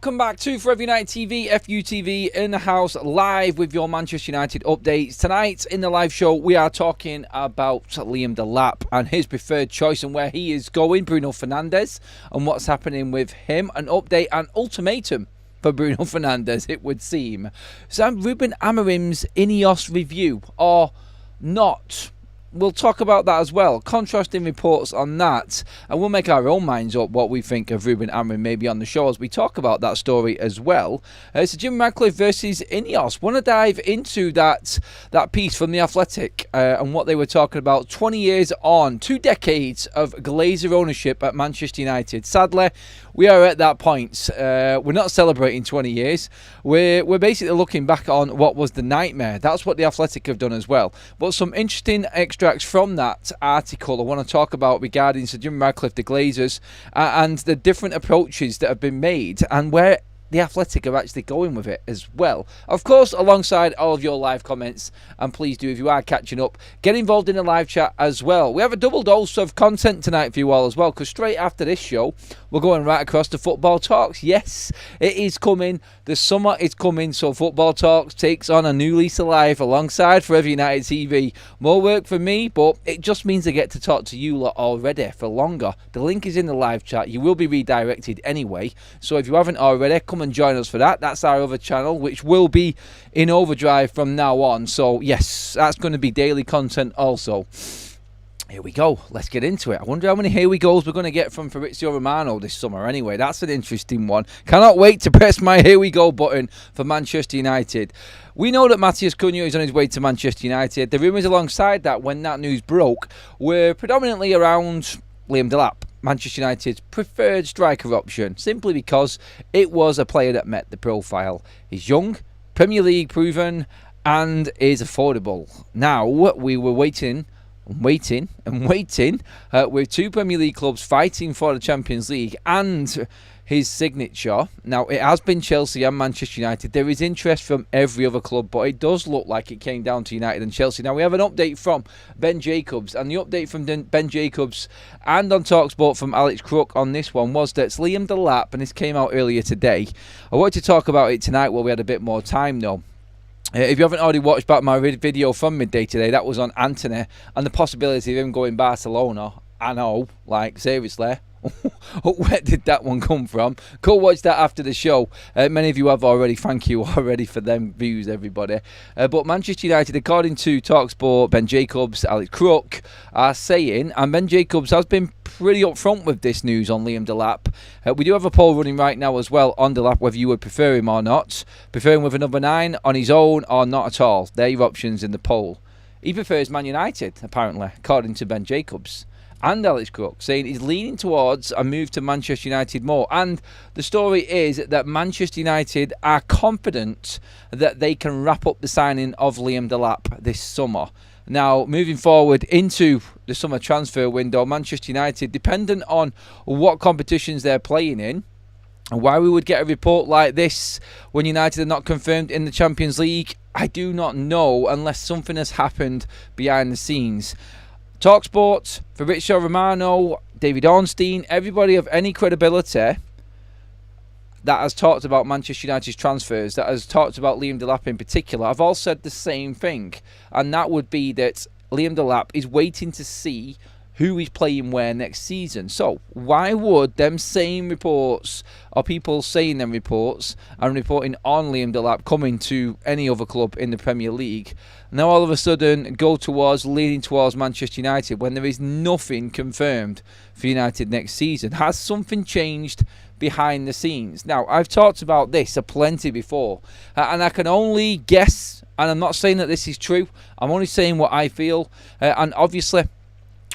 Welcome back to Forever United TV, FUTV in the house, live with your Manchester United updates. Tonight in the live show, we are talking about Liam Delap and his preferred choice and where he is going, Bruno Fernandes, and what's happening with him. An update and ultimatum for Bruno Fernandes, it would seem. So Ruben Amorim's INEOS review or not? We'll talk about that as well. Contrasting reports on that. And we'll make our own minds up what we think of Ruben Amorim maybe on the show as we talk about that story as well. So Jim Ratcliffe versus INEOS. Want to dive into that piece from The Athletic and what they were talking about. 20 years on, 2 decades of Glazer ownership at Manchester United. Sadly, we are at that point. We're not celebrating 20 years. We're basically looking back on what was the nightmare. That's what The Athletic have done as well. But some interesting extracts from that article I want to talk about regarding Sir Jim Ratcliffe, the Glazers, and the different approaches that have been made and where The Athletic are actually going with it as well. Of course, alongside all of your live comments, and please do, if you are catching up, get involved in the live chat as well. We have a double dose of content tonight for you all as well, because straight after this show, we're going right across to Football Talks. Yes, it is coming. The summer is coming, so Football Talks takes on a new lease of life alongside Forever United TV. More work for me, but it just means I get to talk to you lot already for longer. The link is in the live chat. You will be redirected anyway, so if you haven't already, come and join us for that. That's our other channel, which will be in overdrive from now on. So yes, that's going to be daily content also. Here we go. Let's get into it. I wonder how many here we goes we're going to get from Fabrizio Romano this summer. Anyway, that's an interesting one. Cannot wait to press my here we go button for Manchester United. We know that Matheus Cunha is on his way to Manchester United. The rumours alongside that, when that news broke, were predominantly around Liam Delap, Manchester United's preferred striker option, simply because it was a player that met the profile. He's young, Premier League proven, and is affordable. Now, we were waiting with 2 Premier League clubs fighting for the Champions League and his signature. Now, it has been Chelsea and Manchester United. There is interest from every other club, but it does look like it came down to United and Chelsea. Now, we have an update from Ben Jacobs, and the update from Ben Jacobs and on TalkSport from Alex Crook on this one was that it's Liam Delap, and this came out earlier today. I wanted to talk about it tonight while we had a bit more time, though. If you haven't already watched back my video from midday today, that was on Antony and the possibility of him going Barcelona. I know, like, seriously. Where did that one come from? Go watch that after the show. Many of you have already. Thank you already for them views, everybody. But Manchester United, according to TalkSport, Ben Jacobs, Alex Crook, are saying, and Ben Jacobs has been pretty upfront with this news on Liam Delap. We do have a poll running right now as well on Delap, whether you would prefer him or not. Prefer him with a number 9 on his own or not at all. They're your options in the poll. He prefers Man United, apparently, according to Ben Jacobs. And Alex Crook saying he's leaning towards a move to Manchester United more. And the story is that Manchester United are confident that they can wrap up the signing of Liam Delap this summer. Now, moving forward into the summer transfer window, Manchester United, dependent on what competitions they're playing in, and why we would get a report like this when United are not confirmed in the Champions League, I do not know unless something has happened behind the scenes. TalkSport, Fabrizio Romano, David Ornstein, everybody of any credibility that has talked about Manchester United's transfers, that has talked about Liam Delap in particular, have all said the same thing. And that would be that Liam Delap is waiting to see who is playing where next season. So why would them same reports, or people saying them reports and reporting on Liam Delap coming to any other club in the Premier League, now all of a sudden go towards leaning towards Manchester United when there is nothing confirmed for United next season? Has something changed behind the scenes? Now, I've talked about this aplenty before, and I can only guess, and I'm not saying that this is true, I'm only saying what I feel, and obviously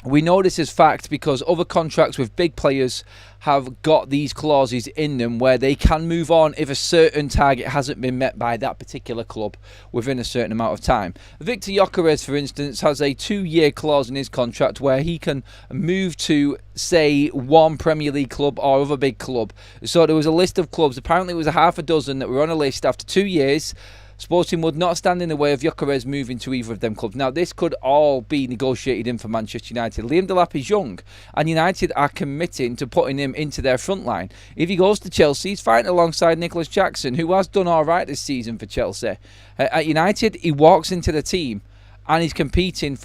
we know this is fact because other contracts with big players have got these clauses in them where they can move on if a certain target hasn't been met by that particular club within a certain amount of time. Victor Gyökeres, for instance, has a 2-year clause in his contract where he can move to, say, one Premier League club or other big club. So there was a list of clubs, apparently it was a half a dozen that were on a list after 2 years. Sporting would not stand in the way of Gyökeres moving to either of them clubs. Now, this could all be negotiated in for Manchester United. Liam Delap is young, and United are committing to putting him into their front line. If he goes to Chelsea, he's fighting alongside Nicholas Jackson, who has done all right this season for Chelsea. At United, he walks into the team, and he's competing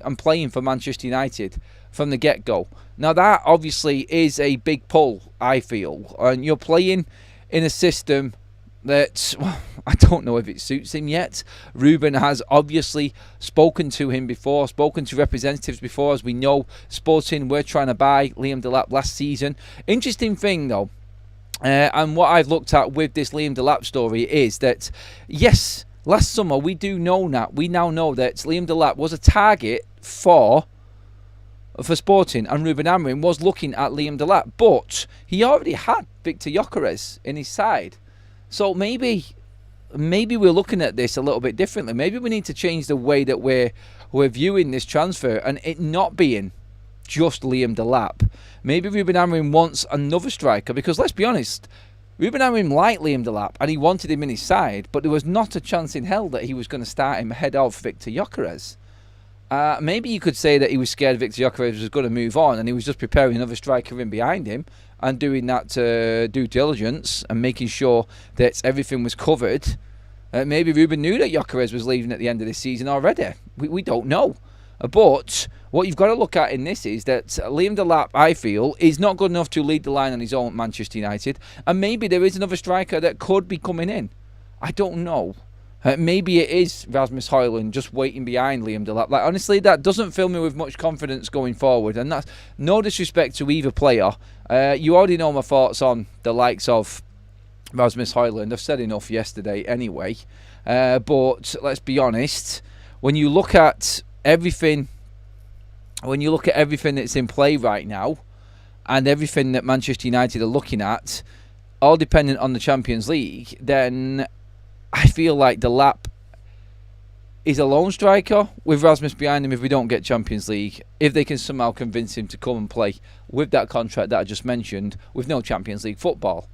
and playing for Manchester United from the get-go. Now, that obviously is a big pull, I feel. And you're playing in a system that, well, I don't know if it suits him yet. Ruben has obviously spoken to him before, spoken to representatives before. As we know, Sporting were trying to buy Liam Delap last season. Interesting thing, though, and what I've looked at with this Liam Delap story is that, yes, last summer we now know that Liam Delap was a target for Sporting, and Ruben Amorim was looking at Liam Delap, but he already had Victor Gyökeres in his side. So maybe we're looking at this a little bit differently. Maybe we need to change the way that we're viewing this transfer, and it not being just Liam Delap. Maybe Ruben Amorim wants another striker, because let's be honest, Ruben Amorim liked Liam Delap and he wanted him in his side, but there was not a chance in hell that he was going to start him ahead of Victor Gyökeres. Maybe you could say that he was scared Victor Gyökeres was going to move on and he was just preparing another striker in behind him and doing that due diligence and making sure that everything was covered. Maybe Ruben knew that Gyökeres was leaving at the end of this season already. We don't know. But what you've got to look at in this is that Liam Delap, I feel, is not good enough to lead the line on his own at Manchester United. And maybe there is another striker that could be coming in. I don't know. Maybe it is Rasmus Højlund just waiting behind Liam Delap. Like, honestly, that doesn't fill me with much confidence going forward. And that's no disrespect to either player. You already know my thoughts on the likes of Rasmus Højlund. I've said enough yesterday anyway. But let's be honest, when you look at everything that's in play right now and everything that Manchester United are looking at, all dependent on the Champions League, then I feel like Delap is a lone striker with Rasmus behind him if we don't get Champions League, if they can somehow convince him to come and play with that contract that I just mentioned with no Champions League football.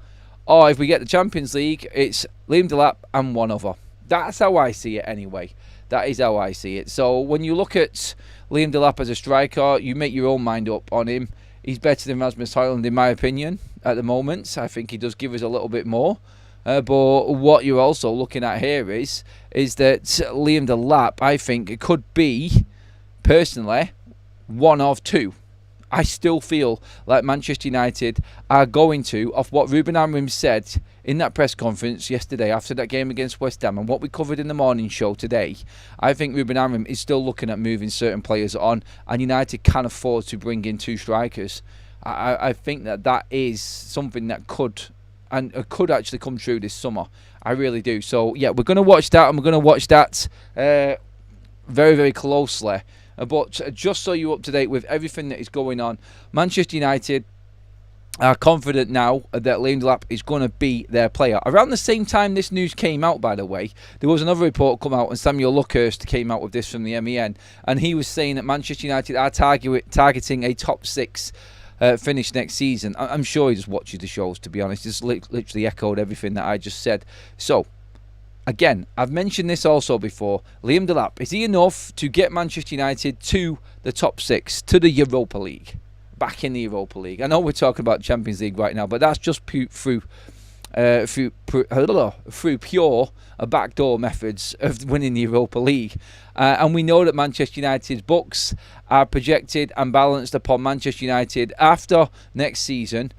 Or if we get the Champions League, it's Liam Delap and one other. That's how I see it anyway. That is how I see it. So when you look at Liam Delap as a striker, you make your own mind up on him. He's better than Rasmus Højlund in my opinion at the moment. I think he does give us a little bit more. But what you're also looking at here is that Liam Delap, I think, it could be, personally, one of two. I still feel like Manchester United are going to, off what Ruben Amorim said in that press conference yesterday after that game against West Ham and what we covered in the morning show today, I think Ruben Amorim is still looking at moving certain players on, and United can afford to bring in two strikers. I think that is something that could actually come true this summer. I really do. So, yeah, we're going to watch that, and we're going to watch that very, very closely. But just so you're up to date with everything that is going on, Manchester United are confident now that Liam Delap is going to be their player. Around the same time this news came out, by the way, there was another report come out, and Samuel Luckhurst came out with this from the MEN, and he was saying that Manchester United are targeting a top six finish next season. I'm sure he just watches the shows, to be honest. It's literally echoed everything that I just said. So, again, I've mentioned this also before. Liam Delap, is he enough to get Manchester United to the top six, to the Europa League? Back in the Europa League. I know we're talking about Champions League right now, but that's just through pure backdoor methods of winning the Europa League. And we know that Manchester United's books are projected and balanced upon Manchester United after next season,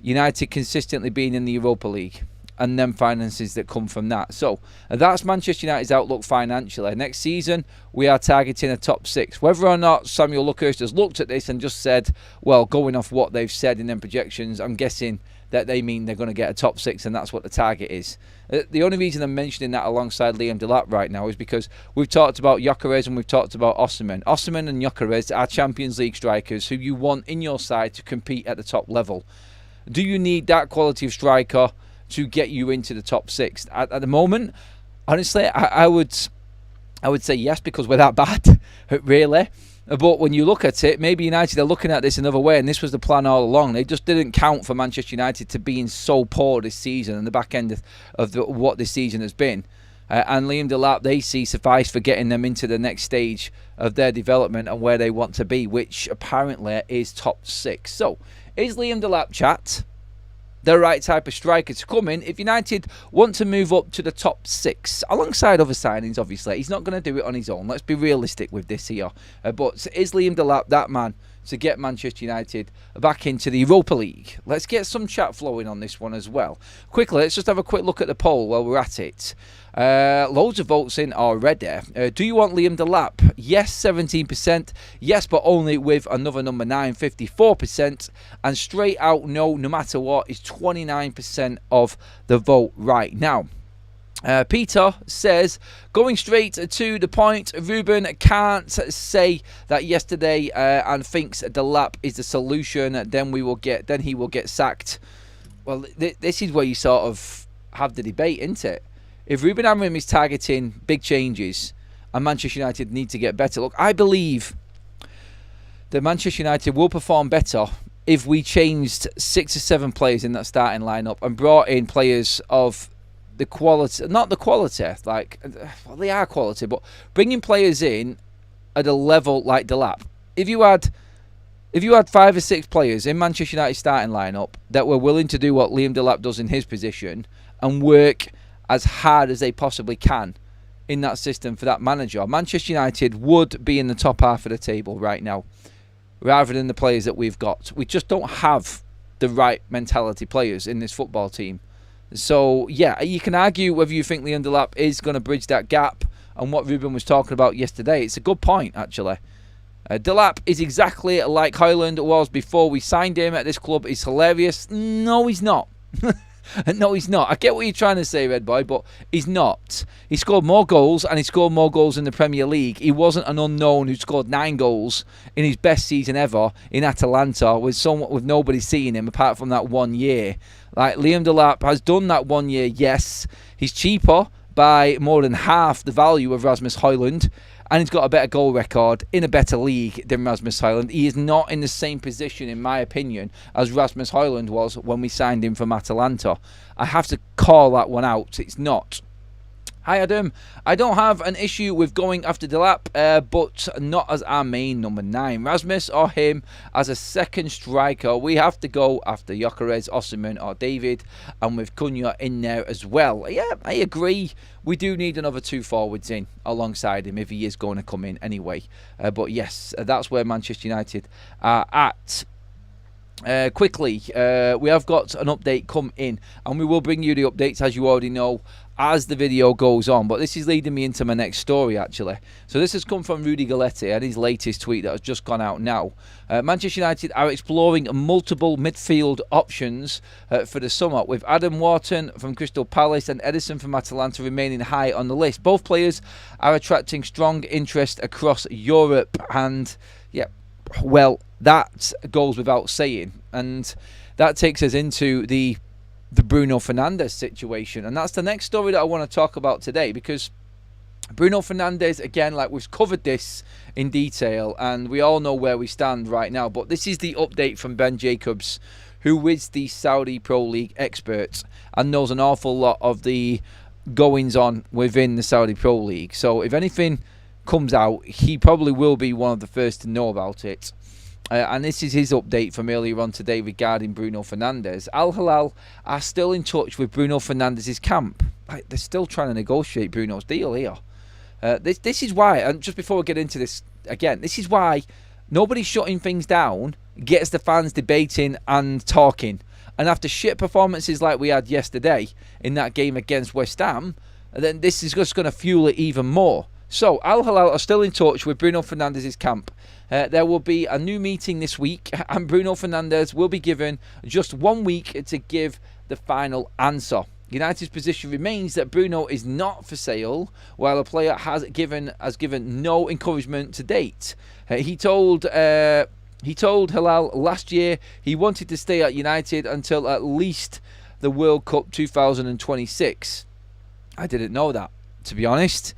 United consistently being in the Europa League, and then finances that come from that. So that's Manchester United's outlook financially. Next season, we are targeting a top six. Whether or not Samuel Luckhurst has looked at this and just said, well, going off what they've said in them projections, I'm guessing that they mean they're going to get a top six, and that's what the target is. The only reason I'm mentioning that alongside Liam Delap right now is because we've talked about Gyökeres and we've talked about Osimhen. Osimhen and Gyökeres are Champions League strikers who you want in your side to compete at the top level. Do you need that quality of striker to get you into the top six? At the moment, honestly, I would say yes, because we're that bad, really. But when you look at it, maybe United are looking at this another way, and this was the plan all along. They just didn't count for Manchester United to being so poor this season and the back end of what this season has been. And Liam Delap, they see suffice for getting them into the next stage of their development and where they want to be, which apparently is top 6. So, is Liam Delap, chat, the right type of striker to come in if United want to move up to the top 6 alongside other signings? Obviously, he's not going to do it on his own. Let's be realistic with this here. But is Liam Delap that man to get Manchester United back into the Europa League? Let's get some chat flowing on this one as well. Quickly, let's just have a quick look at the poll while we're at it. Loads of votes in already. Do you want Liam Delap? Yes, 17%. Yes, but only with another number 9, 54%. And straight out no matter what is 29% of the vote right now. Peter says, going straight to the point, Ruben can't say that yesterday and thinks Delap is the solution. Then he will get sacked. Well, this is where you sort of have the debate, isn't it? If Ruben Amorim is targeting big changes and Manchester United need to get better, look, I believe that Manchester United will perform better if we changed 6 or 7 players in that starting lineup and brought in players of the quality, not the quality, like, well, they are quality, but bringing players in at a level like Delap. If you had 5 or 6 players in Manchester United starting lineup that were willing to do what Liam Delap does in his position and work as hard as they possibly can in that system for that manager, Manchester United would be in the top half of the table right now, rather than the players that we've got. We just don't have the right mentality players in this football team. So, yeah, you can argue whether you think Liam Delap is going to bridge that gap and what Ruben was talking about yesterday. It's a good point, actually. Delap is exactly like Højlund was before we signed him at this club. He's hilarious. No, he's not. No, he's not. I get what you're trying to say, Red Boy, but he's not. He scored more goals, and he scored more goals in the Premier League. He wasn't an unknown who scored 9 goals in his best season ever in Atalanta with nobody seeing him apart from that 1 year. Like, Liam Delap has done that 1 year, yes. He's cheaper by more than half the value of Rasmus Højlund, and he's got a better goal record in a better league than Rasmus Højlund. He is not in the same position, in my opinion, as Rasmus Højlund was when we signed him from Atalanta. I have to call that one out. It's not. Hi Adam, I don't have an issue with going after Delap, but not as our main number 9. Rasmus or him as a second striker. We have to go after Gyökeres, Osimhen or David, and with Cunha in there as well. Yeah, I agree. We do need another 2 forwards in alongside him if he is going to come in anyway. But yes, that's where Manchester United are at. Quickly, we have got an update come in, and we will bring you the updates, as you already know, as the video goes on. But this is leading me into my next story, actually. So this has come from Rudy Galletti and his latest tweet that has just gone out now. Manchester United are exploring multiple midfield options for the summer, with Adam Wharton from Crystal Palace and Edison from Atalanta remaining high on the list. Both players are attracting strong interest across Europe, and yeah, well, that goes without saying. And that takes us into the Bruno Fernandes situation, and that's the next story that I want to talk about today, because Bruno Fernandes, again, like, we've covered this in detail and we all know where we stand right now, but this is the update from Ben Jacobs, who is the Saudi Pro League expert and knows an awful lot of the goings on within the Saudi Pro League. So if anything comes out, he probably will be one of the first to know about it. And this is his update from earlier on today regarding Bruno Fernandes. Al Hilal are still in touch with Bruno Fernandes' camp. Like, they're still trying to negotiate Bruno's deal here. This is why, and just before we get into this again, this is why nobody shutting things down gets the fans debating and talking. And after shit performances like we had yesterday in that game against West Ham, then this is just going to fuel it even more. So, Al Hilal are still in touch with Bruno Fernandes' camp. There will be a new meeting this week, and Bruno Fernandes will be given just 1 week to give the final answer. United's position remains that Bruno is not for sale, while the player has given no encouragement to date. He told Hilal last year he wanted to stay at United until at least the World Cup 2026. I didn't know that, to be honest.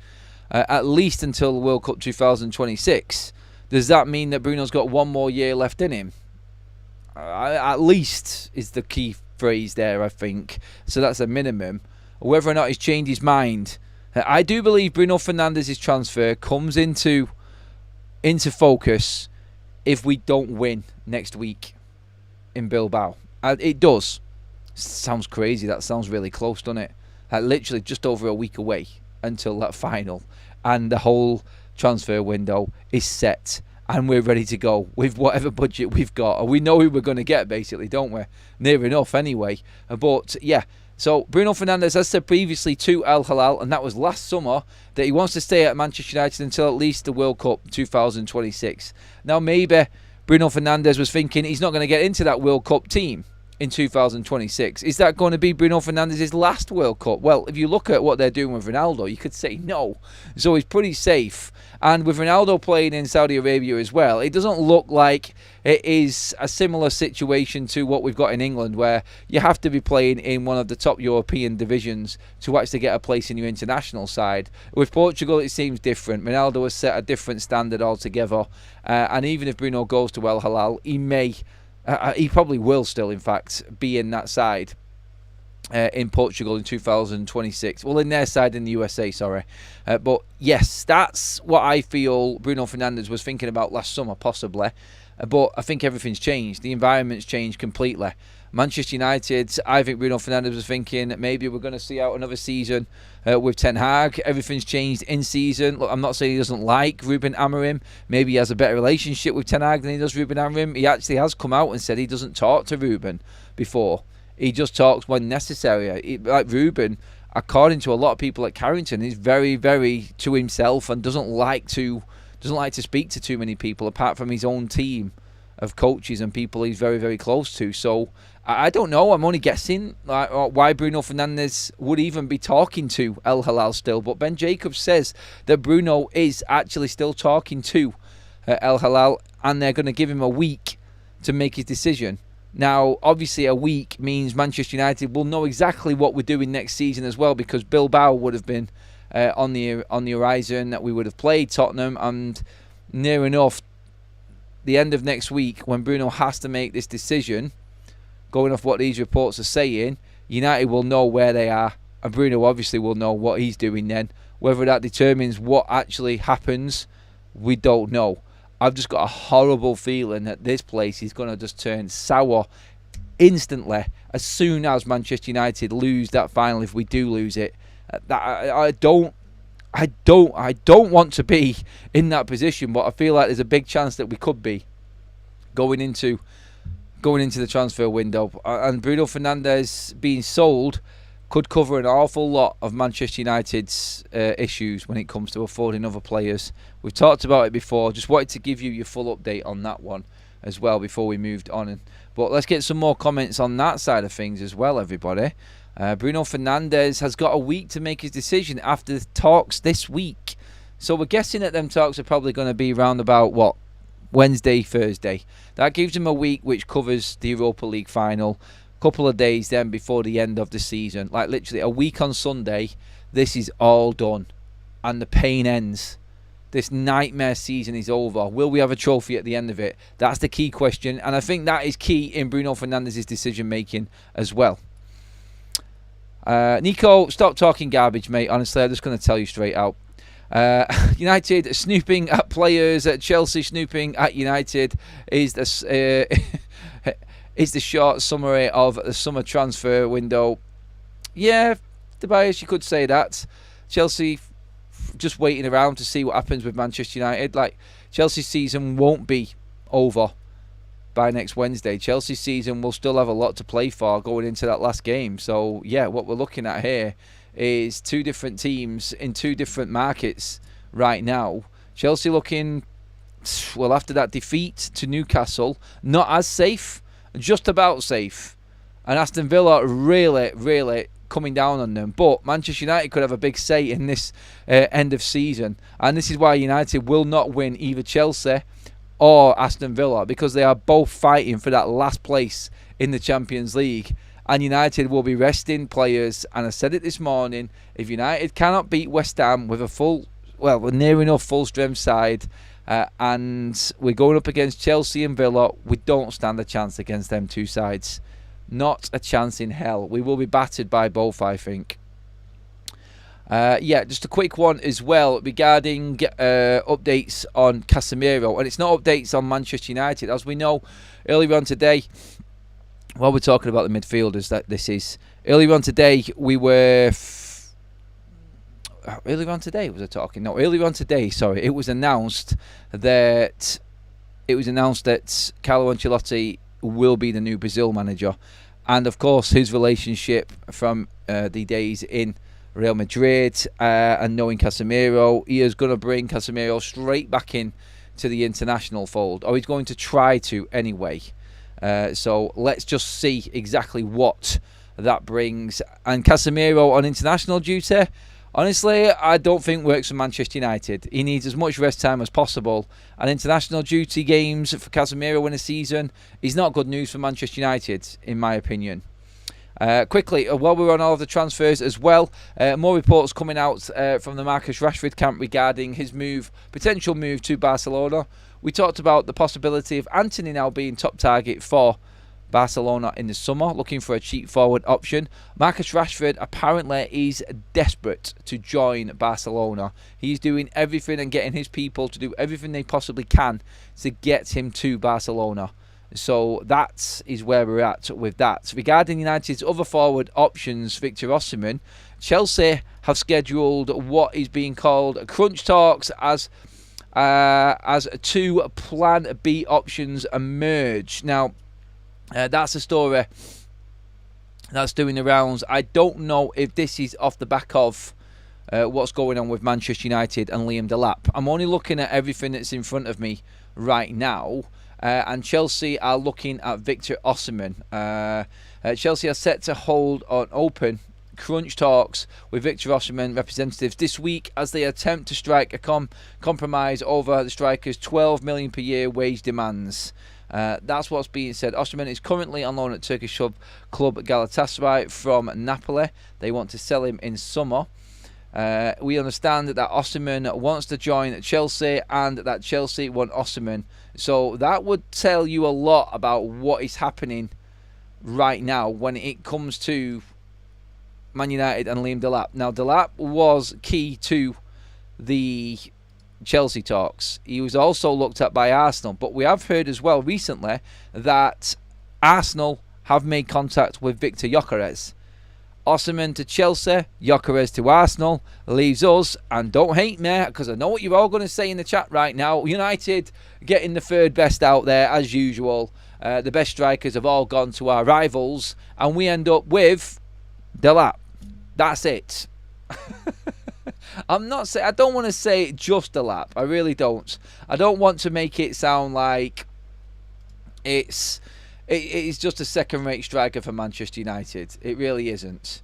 At least until the World Cup 2026. Does that mean that Bruno's got 1 more year left in him? At least is the key phrase there, I think. So that's a minimum. Whether or not he's changed his mind I do believe Bruno Fernandes' transfer comes into focus if we don't win next week in Bilbao. It does. Sounds crazy. That sounds really close, doesn't it? Literally just over a week away until that final, and the whole transfer window is set, and we're ready to go with whatever budget we've got. We know who we're going to get, basically, don't we? Near enough, anyway. But yeah. So Bruno Fernandes has said previously to Al Hilal, and that was last summer, that he wants to stay at Manchester United until at least the World Cup 2026. Now maybe Bruno Fernandes was thinking he's not going to get into that World Cup team in 2026. Is that going to be Bruno Fernandes' last World Cup? Well, if you look at what they're doing with Ronaldo, you could say no. So he's pretty safe. And with Ronaldo playing in Saudi Arabia as well, it doesn't look like it is a similar situation to what we've got in England, where you have to be playing in one of the top European divisions to actually get a place in your international side. With Portugal, it seems different. Ronaldo has set a different standard altogether. And even if Bruno goes to Al Hilal, he probably will still, in fact, be in that side in Portugal in 2026. Well, in their side in the USA, sorry. But yes, that's what I feel Bruno Fernandes was thinking about last summer, possibly. But I think everything's changed. The environment's changed completely. Manchester United, I think Bruno Fernandes was thinking maybe we're going to see out another season with Ten Hag. Everything's changed in season. Look, I'm not saying he doesn't like Ruben Amorim. Maybe he has a better relationship with Ten Hag than he does Ruben Amorim. He actually has come out and said he doesn't talk to Ruben before. He just talks when necessary. Like Ruben, according to a lot of people at Carrington, is very, very to himself and doesn't like to speak to too many people apart from his own team of coaches and people he's very, very close to. So I don't know. I'm only guessing why Bruno Fernandes would even be talking to Al Hilal still. But Ben Jacobs says that Bruno is actually still talking to Al Hilal, and they're going to give him a week to make his decision. Now, obviously, a week means Manchester United will know exactly what we're doing next season as well, because Bilbao would have been on the horizon, that we would have played Tottenham, and near enough the end of next week, when Bruno has to make this decision, going off what these reports are saying, United will know where they are, and Bruno obviously will know what he's doing then. Whether that determines what actually happens, we don't know. I've just got a horrible feeling that this place is going to just turn sour instantly as soon as Manchester United lose that final, if we do lose it. I don't want to be in that position, but I feel like there's a big chance that we could be going into the transfer window. And Bruno Fernandes being sold could cover an awful lot of Manchester United's issues when it comes to affording other players. We've talked about it before. Just wanted to give you your full update on that one as well before we moved on. But let's get some more comments on that side of things as well, everybody. Bruno Fernandes has got a week to make his decision after the talks this week. So we're guessing that them talks are probably going to be around about, what, Wednesday, Thursday. That gives him a week, which covers the Europa League final. Couple of days then before the end of the season. Like literally a week on Sunday, this is all done. And the pain ends. This nightmare season is over. Will we have a trophy at the end of it? That's the key question. And I think that is key in Bruno Fernandes' decision making as well. Nico, stop talking garbage, mate. Honestly, I'm just going to tell you straight out. United snooping at players, at Chelsea snooping at United is the short summary of the summer transfer window. Yeah, Tobias, you could say that. Chelsea just waiting around to see what happens with Manchester United. Like, Chelsea's season won't be over by next Wednesday. Chelsea's season will still have a lot to play for going into that last game. So, yeah, what we're looking at here is two different teams in two different markets right now. Chelsea looking, well, after that defeat to Newcastle, not as safe, just about safe. And Aston Villa really, really coming down on them. But Manchester United could have a big say in this end of season. And this is why United will not win either Chelsea or Aston Villa, because they are both fighting for that last place in the Champions League. And United will be resting players. And I said it this morning, if United cannot beat West Ham with a near enough full strength side, and we're going up against Chelsea and Villa, we don't stand a chance against them two sides. Not a chance in hell. We will be battered by both, I think. Yeah, just a quick one as well regarding updates on Casemiro. And it's not updates on Manchester United. As we know, earlier on today, while we're talking about the midfielders, earlier on today, we were... earlier on today, was I talking? No, earlier on today, sorry. It was announced that Carlo Ancelotti will be the new Brazil manager. And, of course, his relationship from the days in Real Madrid and knowing Casemiro, he is going to bring Casemiro straight back in to the international fold, or he's going to try to anyway. So let's just see exactly what that brings. And Casemiro on international duty, honestly, I don't think works for Manchester United. He needs as much rest time as possible. And international duty games for Casemiro in a season is not good news for Manchester United, in my opinion. Quickly, while we're on all of the transfers as well, more reports coming out from the Marcus Rashford camp regarding his potential move to Barcelona. We talked about the possibility of Antony now being top target for Barcelona in the summer, looking for a cheap forward option. Marcus Rashford apparently is desperate to join Barcelona. He's doing everything and getting his people to do everything they possibly can to get him to Barcelona. So that is where we're at with that. Regarding United's other forward options, Victor Osimhen, Chelsea have scheduled what is being called crunch talks as two Plan B options emerge. Now, that's a story that's doing the rounds. I don't know if this is off the back of what's going on with Manchester United and Liam Delap. I'm only looking at everything that's in front of me right now. And Chelsea are looking at Victor Osimhen. Chelsea are set to hold on open crunch talks with Victor Osimhen representatives this week as they attempt to strike a compromise over the striker's $12 million per year wage demands. That's what's being said. Osimhen is currently on loan at Turkish club Galatasaray from Napoli. They want to sell him in summer. We understand that Osimhen wants to join Chelsea and that Chelsea want Osimhen. So that would tell you a lot about what is happening right now when it comes to Man United and Liam Delap. Now, Delap was key to the Chelsea talks. He was also looked at by Arsenal. But we have heard as well recently that Arsenal have made contact with Victor Gyökeres. Osimhen to Chelsea, Gyökeres to Arsenal, leaves us, and don't hate me, because I know what you're all going to say in the chat right now, United getting the third best out there, as usual. The best strikers have all gone to our rivals, and we end up with Delap. That's it. I don't want to say just Delap. I really don't. I don't want to make it sound like it's just a second-rate striker for Manchester United. It really isn't.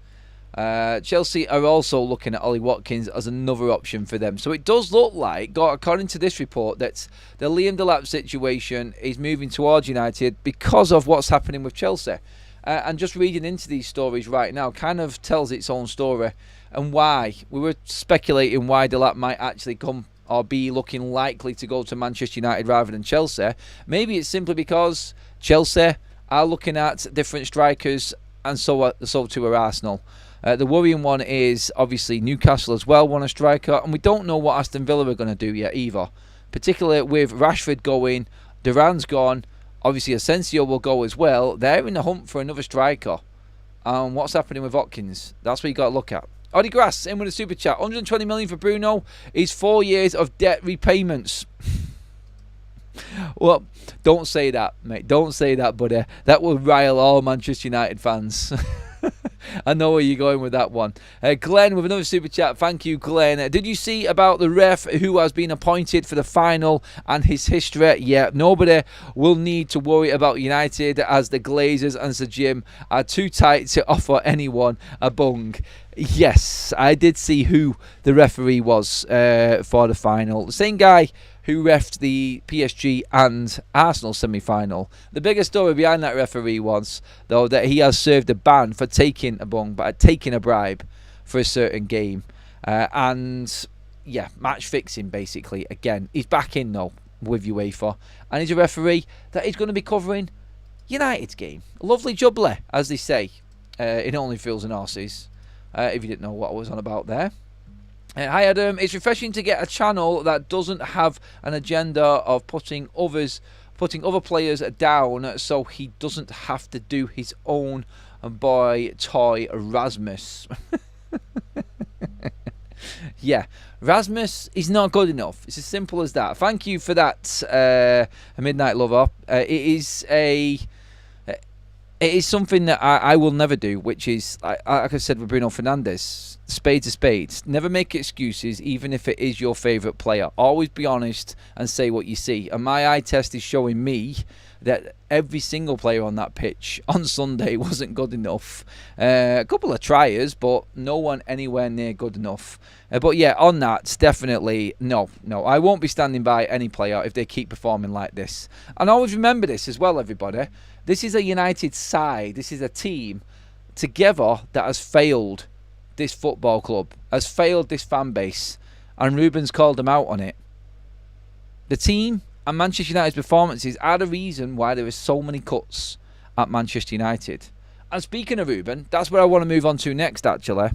Chelsea are also looking at Ollie Watkins as another option for them. So it does look like, according to this report, that the Liam Delap situation is moving towards United because of what's happening with Chelsea. And just reading into these stories right now kind of tells its own story and why. We were speculating why Delap might actually come or be looking likely to go to Manchester United rather than Chelsea. Maybe it's simply because Chelsea are looking at different strikers, and so too are Arsenal. The worrying one is obviously Newcastle as well want a striker, and we don't know what Aston Villa are going to do yet either. Particularly with Rashford going, Duran's gone, obviously Asensio will go as well. They're in the hunt for another striker. And what's happening with Watkins? That's what you got to look at. Oddy Grass in with a super chat. 120 million for Bruno is 4 years of debt repayments. Well, don't say that, mate. Don't say that, buddy. That will rile all Manchester United fans. I know where you're going with that one. Glenn with another super chat. Thank you, Glenn. Did you see about the ref who has been appointed for the final and his history? Yeah, nobody will need to worry about United as the Glazers and Sir Jim are too tight to offer anyone a bung. Yes, I did see who the referee was for the final. The same guy who refed the PSG and Arsenal semi-final. The biggest story behind that referee was, though, that he has served a ban for taking a bung, but taking a bribe for a certain game. And, yeah, match fixing, basically. Again, he's back in, though, with UEFA. And he's a referee that is going to be covering United's game. Lovely jubbly, as they say, in Only Fools and Horses. If you didn't know what I was on about there. Hi Adam, it's refreshing to get a channel that doesn't have an agenda of putting other players down, so he doesn't have to do his own boy toy Rasmus. Yeah, Rasmus is not good enough. It's as simple as that. Thank you for that, Midnight Lover. It is something that I will never do, which is, like I said with Bruno Fernandes, spades are spades. Never make excuses, even if it is your favourite player. Always be honest and say what you see. And my eye test is showing me that every single player on that pitch on Sunday wasn't good enough. A couple of triers, but no one anywhere near good enough. But yeah, on that, definitely, no. I won't be standing by any player if they keep performing like this. And always remember this as well, everybody. This is a United side. This is a team together that has failed this football club, has failed this fan base, and Ruben's called them out on it. The team and Manchester United's performances are the reason why there are so many cuts at Manchester United. And speaking of Ruben, that's where I want to move on to next, actually.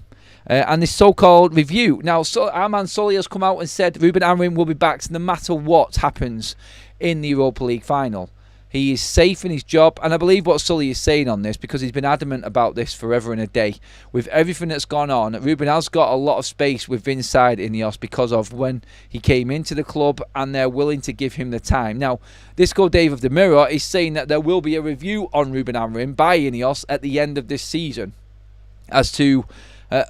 And this so-called review. Now, our man Sully has come out and said Ruben Amorim will be back no matter what happens in the Europa League final. He is safe in his job, and I believe what Sully is saying on this, because he's been adamant about this forever and a day. With everything that's gone on, Ruben has got a lot of space with inside Ineos because of when he came into the club, and they're willing to give him the time. Now, Disco Dave of the Mirror is saying that there will be a review on Ruben Amorim by Ineos at the end of this season. As to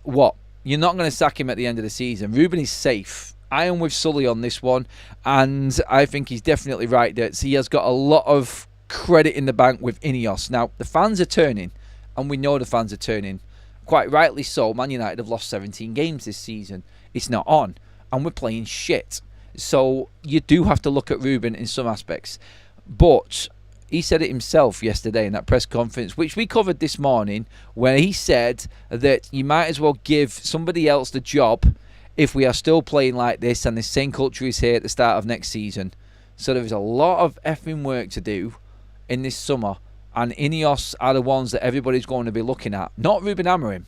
what? You're not going to sack him at the end of the season. Ruben is safe. I am with Sully on this one, and I think he's definitely right that he has got a lot of credit in the bank with Ineos. Now, the fans are turning, and we know the fans are turning. Quite rightly so. Man United have lost 17 games this season. It's not on, and we're playing shit. So you do have to look at Ruben in some aspects. But he said it himself yesterday in that press conference, which we covered this morning, where he said that you might as well give somebody else the job if we are still playing like this and the same culture is here at the start of next season. So there is a lot of effing work to do in this summer, and Ineos are the ones that everybody's going to be looking at, not Ruben Amorim.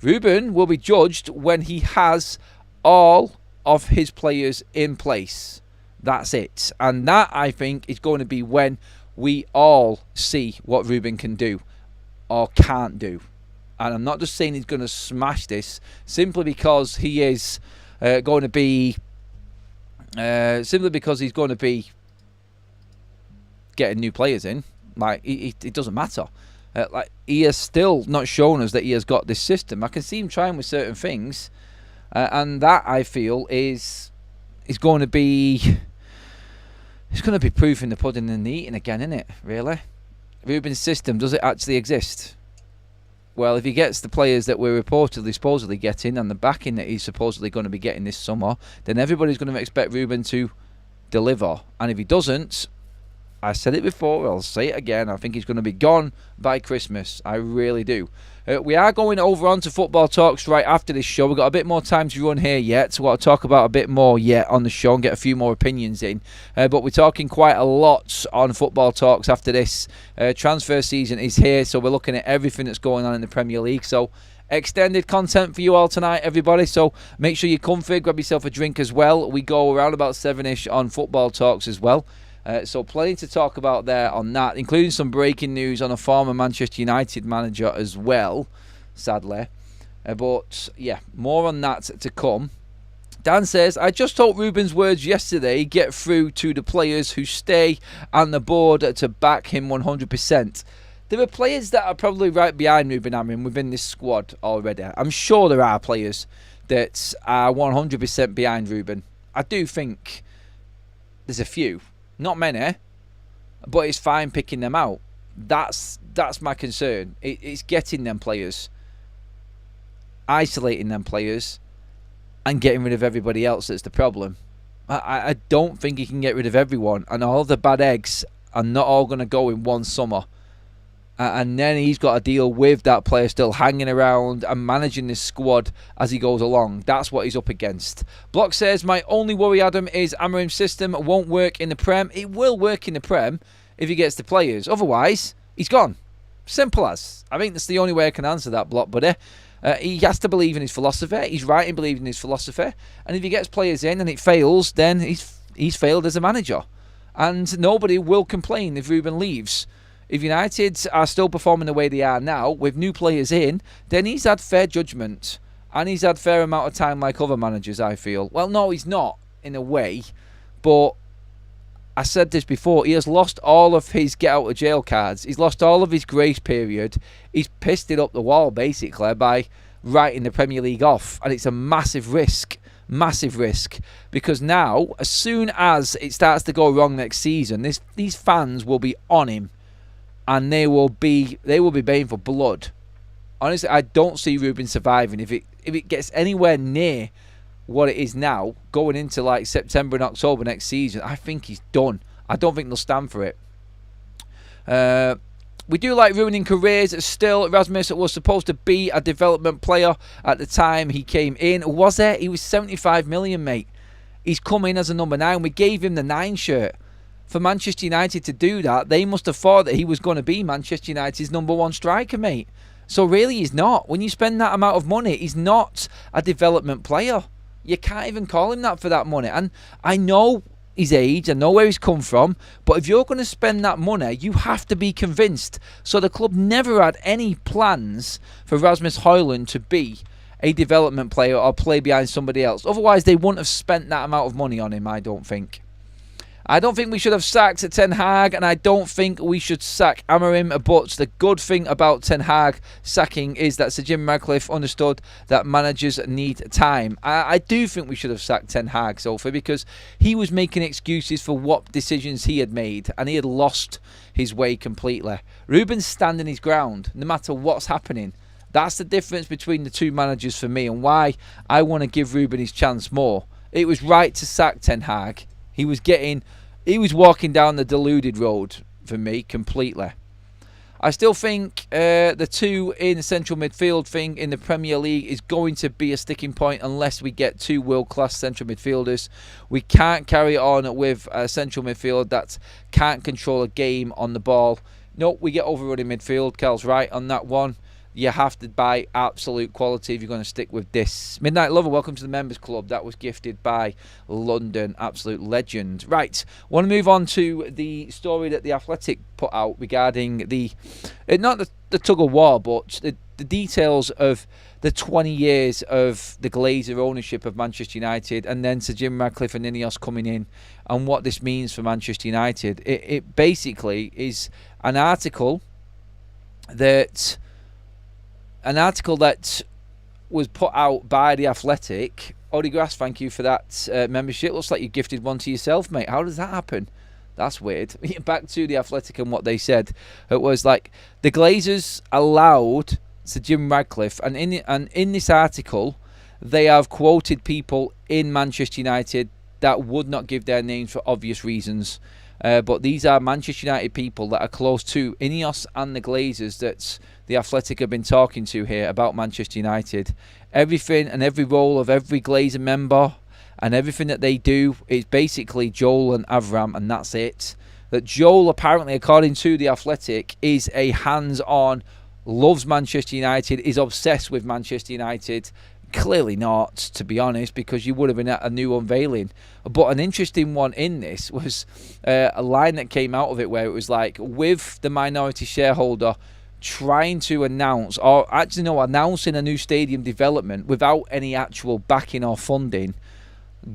Ruben will be judged when he has all of his players in place. That's it. And that, I think, is going to be when we all see what Ruben can do or can't do. And I'm not just saying he's going to smash this simply because he is going to be getting new players in. Like, it doesn't matter. Like, he has still not shown us that he has got this system. I can see him trying with certain things, and that, I feel, is going to be proof in the pudding and the eating again, isn't it? Really, Ruben's system, does it actually exist? Well, if he gets the players that we're supposedly getting, and the backing that he's supposedly going to be getting this summer, then everybody's going to expect Ruben to deliver. And if he doesn't, I said it before, I'll say it again, I think he's going to be gone by Christmas. I really do. We are going over on to football talks right after this show. We've got a bit more time to run here yet, so I'll talk about a bit more yet on the show and get a few more opinions in. But we're talking quite a lot on football talks after this. Transfer season is here, so we're looking at everything that's going on in the Premier League. So extended content for you all tonight, everybody. So make sure you're comfy, grab yourself a drink as well. We go around about 7ish on football talks as well. So plenty to talk about there on that, including some breaking news on a former Manchester United manager as well, sadly. But yeah, more on that to come. Dan says, I just hope Ruben's words yesterday get through to the players who stay and the board to back him 100%. There are players that are probably right behind Ruben Amorim within this squad already. I'm sure there are players that are 100% behind Ruben. I do think there's a few. Not many, but it's fine picking them out. That's my concern. It's getting them players, isolating them players, and getting rid of everybody else that's the problem. I don't think he can get rid of everyone, and all the bad eggs are not all going to go in one summer. And then he's got to deal with that player still hanging around and managing this squad as he goes along. That's what he's up against. Block says, my only worry, Adam, is Amorim's system won't work in the Prem. It will work in the Prem if he gets the players. Otherwise, he's gone. Simple as. I think that's the only way I can answer that, Block, buddy. He has to believe in his philosophy. He's right in believing in his philosophy. And if he gets players in and it fails, then he's failed as a manager. And nobody will complain if Ruben leaves. If United are still performing the way they are now, with new players in, then he's had fair judgment. And he's had fair amount of time like other managers, I feel. Well, no, he's not, in a way. But I said this before, he has lost all of his get-out-of-jail cards. He's lost all of his grace period. He's pissed it up the wall, basically, by writing the Premier League off. And it's a massive risk. Massive risk. Because now, as soon as it starts to go wrong next season, these fans will be on him. And they will be baying for blood. Honestly, I don't see Ruben surviving. If it gets anywhere near what it is now, going into like September and October next season, I think he's done. I don't think they'll stand for it. We do like ruining careers. Still, Rasmus was supposed to be a development player at the time he came in. Was it? He was 75 million, mate. He's come in as a number 9. We gave him the 9 shirt. For Manchester United to do that, they must have thought that he was going to be Manchester United's number 1 striker, mate. So really, he's not. When you spend that amount of money, he's not a development player. You can't even call him that for that money. And I know his age, I know where he's come from, but if you're going to spend that money, you have to be convinced. So the club never had any plans for Rasmus Højlund to be a development player or play behind somebody else. Otherwise, they wouldn't have spent that amount of money on him, I don't think. I don't think we should have sacked Ten Hag, and I don't think we should sack Amorim. But the good thing about Ten Hag sacking is that Sir Jim Ratcliffe understood that managers need time. I do think we should have sacked Ten Hag, Sophie, because he was making excuses for what decisions he had made, and he had lost his way completely. Ruben's standing his ground, no matter what's happening. That's the difference between the two managers for me, and why I want to give Ruben his chance more. It was right to sack Ten Hag. He was walking down the deluded road for me completely. I still think the 2 in central midfield thing in the Premier League is going to be a sticking point unless we get 2 world-class central midfielders. We can't carry on with a central midfield that can't control a game on the ball. No, we get overrun in midfield. Cal's right on that one. You have to buy absolute quality if you're going to stick with this. Midnight Lover, welcome to the Members Club. That was gifted by London. Absolute legend. Right, want to move on to the story that The Athletic put out regarding the, not the tug of war, but the details of the 20 years of the Glazer ownership of Manchester United, and then Sir Jim Ratcliffe and Ineos coming in, and what this means for Manchester United. It basically is an article that was put out by The Athletic. Odie Grass, thank you for that membership. Looks like you gifted one to yourself, mate. How does that happen? That's weird. Back to The Athletic and what they said. It was like the Glazers allowed Sir Jim Ratcliffe, and in this article, they have quoted people in Manchester United that would not give their names for obvious reasons. But these are Manchester United people that are close to Ineos and the Glazers that The Athletic have been talking to here about Manchester United. Everything and every role of every Glazer member and everything that they do is basically Joel and Avram, and that's it. That Joel, apparently, according to The Athletic, is a hands-on, loves Manchester United, is obsessed with Manchester United. Clearly not, to be honest, because you would have been at a new unveiling. But an interesting one in this was a line that came out of it where it was like, with the minority shareholder trying to announce, or actually no, announcing a new stadium development without any actual backing or funding,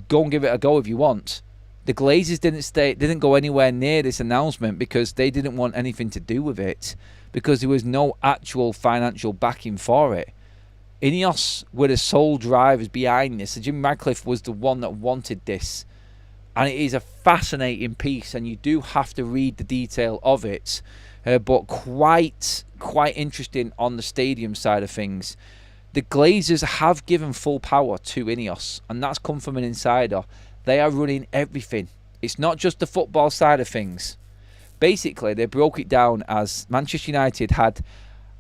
go and give it a go if you want. The Glazers didn't go anywhere near this announcement because they didn't want anything to do with it, because there was no actual financial backing for it. Ineos were the sole drivers behind this. So Jim Ratcliffe was the one that wanted this. And it is a fascinating piece, and you do have to read the detail of it. But quite interesting on the stadium side of things. The Glazers have given full power to Ineos, and that's come from an insider. They are running everything. It's not just the football side of things. Basically, they broke it down as Manchester United had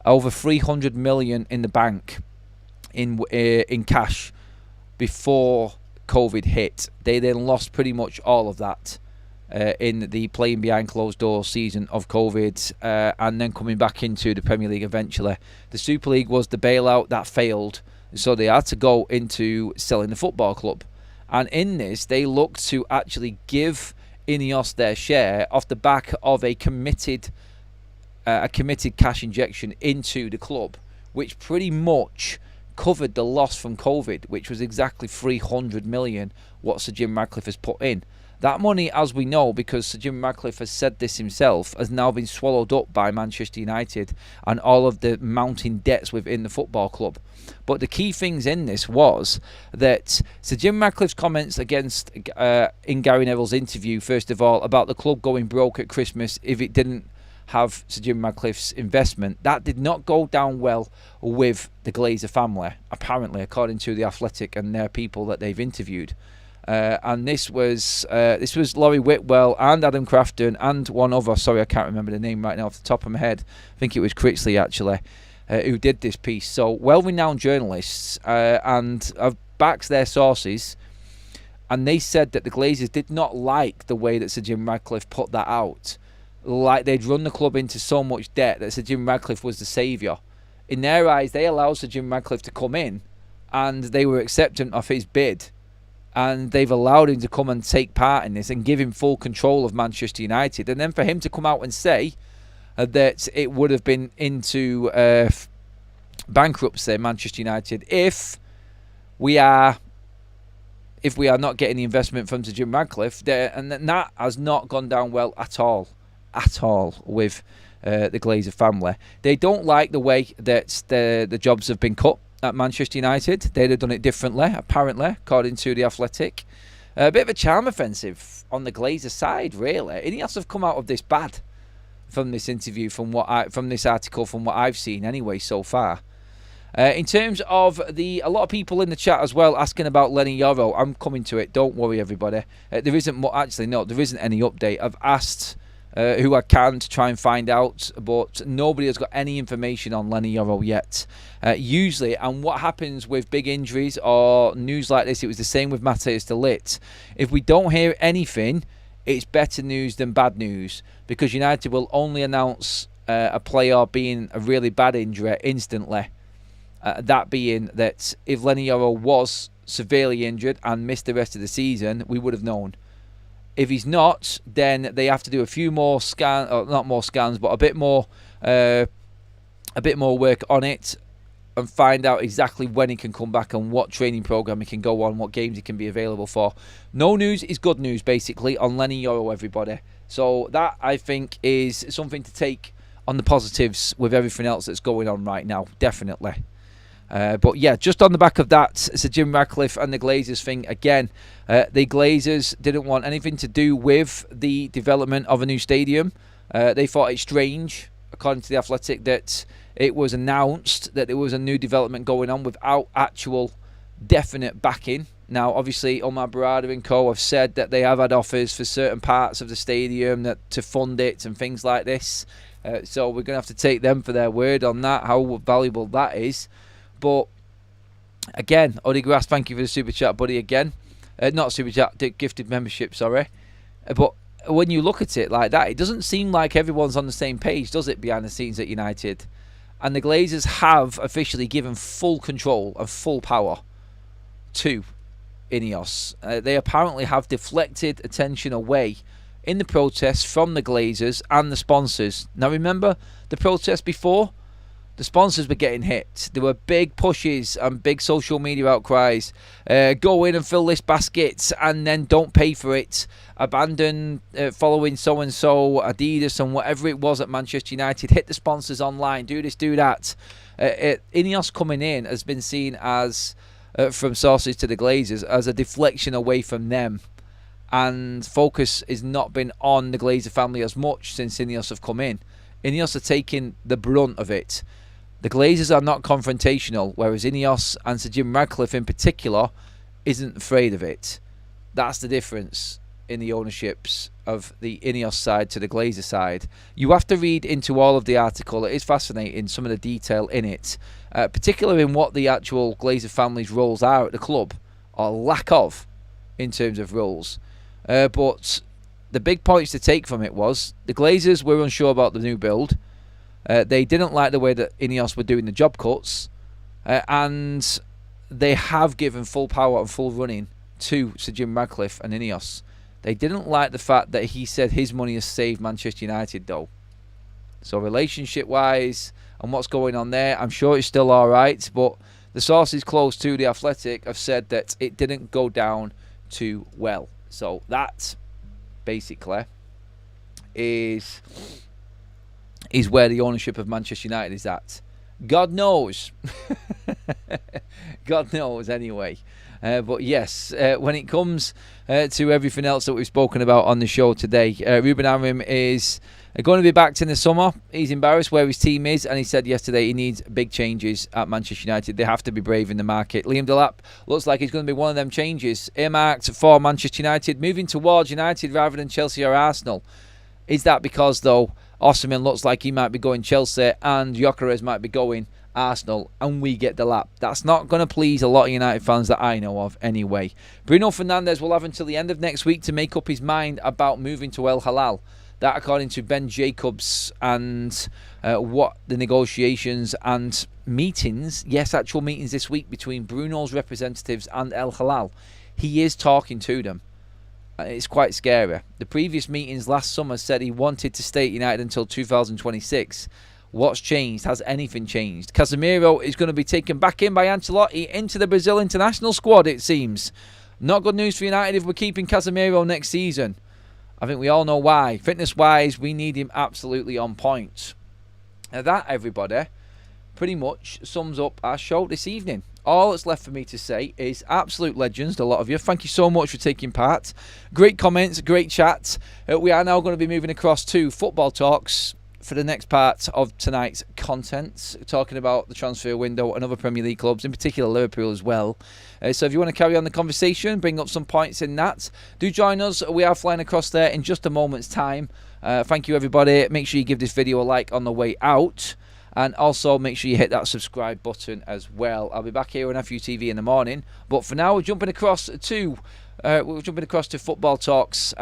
over 300 million in the bank in cash before COVID hit. They then lost pretty much all of that in the playing behind closed doors season of COVID, and then coming back into the Premier League eventually. The Super League was the bailout that failed, so they had to go into selling the football club. And in this, they looked to actually give INEOS their share off the back of a committed cash injection into the club, which pretty much covered the loss from COVID, which was exactly 300 million what Sir Jim Ratcliffe has put in. That money, as we know, because Sir Jim Ratcliffe has said this himself, has now been swallowed up by Manchester United and all of the mounting debts within the football club. But the key things in this was that Sir Jim Ratcliffe's comments against in Gary Neville's interview, first of all, about the club going broke at Christmas if it didn't have Sir Jim Ratcliffe's investment, that did not go down well with the Glazer family, apparently, according to The Athletic and their people that they've interviewed. And this was Laurie Whitwell and Adam Crafton and one other, sorry I can't remember the name right now off the top of my head, I think it was Critchley actually, who did this piece. So well-renowned journalists, and I've backed their sources, and they said that the Glazers did not like the way that Sir Jim Ratcliffe put that out. Like they'd run the club into so much debt that Sir Jim Ratcliffe was the saviour. In their eyes, they allowed Sir Jim Ratcliffe to come in and they were acceptant of his bid, and they've allowed him to come and take part in this and give him full control of Manchester United. And then for him to come out and say that it would have been into bankruptcy, Manchester United, if we are not getting the investment from Sir Jim Ratcliffe, and that has not gone down well at all with the Glazer family. They don't like the way that the jobs have been cut at Manchester United. They'd have done it differently, apparently, according to The Athletic. A bit of a charm offensive on the Glazer side, really. INEOS have come out of this bad from this interview, from this article, from what I've seen anyway so far. In terms of a lot of people in the chat as well asking about Lenny Yoro. I'm coming to it. Don't worry, everybody. There isn't any update. I've asked who I can to try and find out, but nobody has got any information on Lenny Yoro yet. Usually, and what happens with big injuries or news like this, it was the same with Matthias de Ligt. If we don't hear anything, it's better news than bad news, because United will only announce a player being a really bad injury instantly. That being that if Lenny Yoro was severely injured and missed the rest of the season, we would have known. If he's not, then they have to do a few more scans, or not more scans, but a bit more work on it, and find out exactly when he can come back and what training program he can go on, what games he can be available for. No news is good news, basically, on Lenny Yoro, everybody. So that, I think, is something to take on the positives with everything else that's going on right now, definitely. But yeah, just on the back of that, Sir Jim Ratcliffe and the Glazers thing again. The Glazers didn't want anything to do with the development of a new stadium. They thought it strange, according to The Athletic, that it was announced that there was a new development going on without actual definite backing. Now, obviously, Omar Barada and co have said that they have had offers for certain parts of the stadium to fund it and things like this. So we're going to have to take them for their word on that, how valuable that is. But again, Oddy Grass, thank you for the super chat, buddy. Again, not super chat, gifted membership. Sorry, but when you look at it like that, it doesn't seem like everyone's on the same page, does it? Behind the scenes at United, and the Glazers have officially given full control and full power to INEOS. They apparently have deflected attention away in the protests from the Glazers and the sponsors. Now, remember the protests before? The sponsors were getting hit. There were big pushes and big social media outcries. Go in and fill this basket and then don't pay for it. Abandon following so-and-so, Adidas and whatever it was at Manchester United. Hit the sponsors online. Do this, do that. INEOS coming in has been seen as, from sources to the Glazers, as a deflection away from them. And focus has not been on the Glazer family as much since INEOS have come in. INEOS are taking the brunt of it. The Glazers are not confrontational, whereas INEOS and Sir Jim Ratcliffe in particular isn't afraid of it. That's the difference in the ownerships of the INEOS side to the Glazer side. You have to read into all of the article. It is fascinating, some of the detail in it, particularly in what the actual Glazer family's roles are at the club, or lack of, in terms of roles. But the big points to take from it was the Glazers were unsure about the new build. They didn't like the way that INEOS were doing the job cuts. And they have given full power and full running to Sir Jim Ratcliffe and INEOS. They didn't like the fact that he said his money has saved Manchester United, though. So relationship-wise and what's going on there, I'm sure it's still all right. But the sources close to The Athletic have said that it didn't go down too well. So that, basically, is where the ownership of Manchester United is at. God knows. God knows anyway. But yes, when it comes to everything else that we've spoken about on the show today, Ruben Amorim is going to be back in the summer. He's embarrassed where his team is, and he said yesterday he needs big changes at Manchester United. They have to be brave in the market. Liam Delap looks like he's going to be one of them changes earmarked for Manchester United, moving towards United rather than Chelsea or Arsenal. Is that because, though, Osimhen looks like he might be going Chelsea and Gyökeres might be going Arsenal, and we get Delap? That's not going to please a lot of United fans that I know of anyway. Bruno Fernandes will have until the end of next week to make up his mind about moving to El Hilal. That according to Ben Jacobs, and what the negotiations and meetings, yes, actual meetings this week between Bruno's representatives and El Hilal. He is talking to them. It's quite scary. The previous meetings last summer said he wanted to stay at United until 2026. What's changed? Has anything changed? Casemiro is going to be taken back in by Ancelotti into the Brazil international squad, it seems. Not good news for United if we're keeping Casemiro next season. I think we all know why. Fitness-wise, we need him absolutely on point. Now that, everybody, pretty much sums up our show this evening. All that's left for me to say is absolute legends, a lot of you. Thank you so much for taking part. Great comments, great chat. We are now going to be moving across to football talks for the next part of tonight's content, talking about the transfer window and other Premier League clubs, in particular Liverpool as well. So if you want to carry on the conversation, bring up some points in that, do join us. We are flying across there in just a moment's time. Thank you, everybody. Make sure you give this video a like on the way out. And also make sure you hit that subscribe button as well. I'll be back here on FUTV in the morning. But for now, we're jumping across to football talks.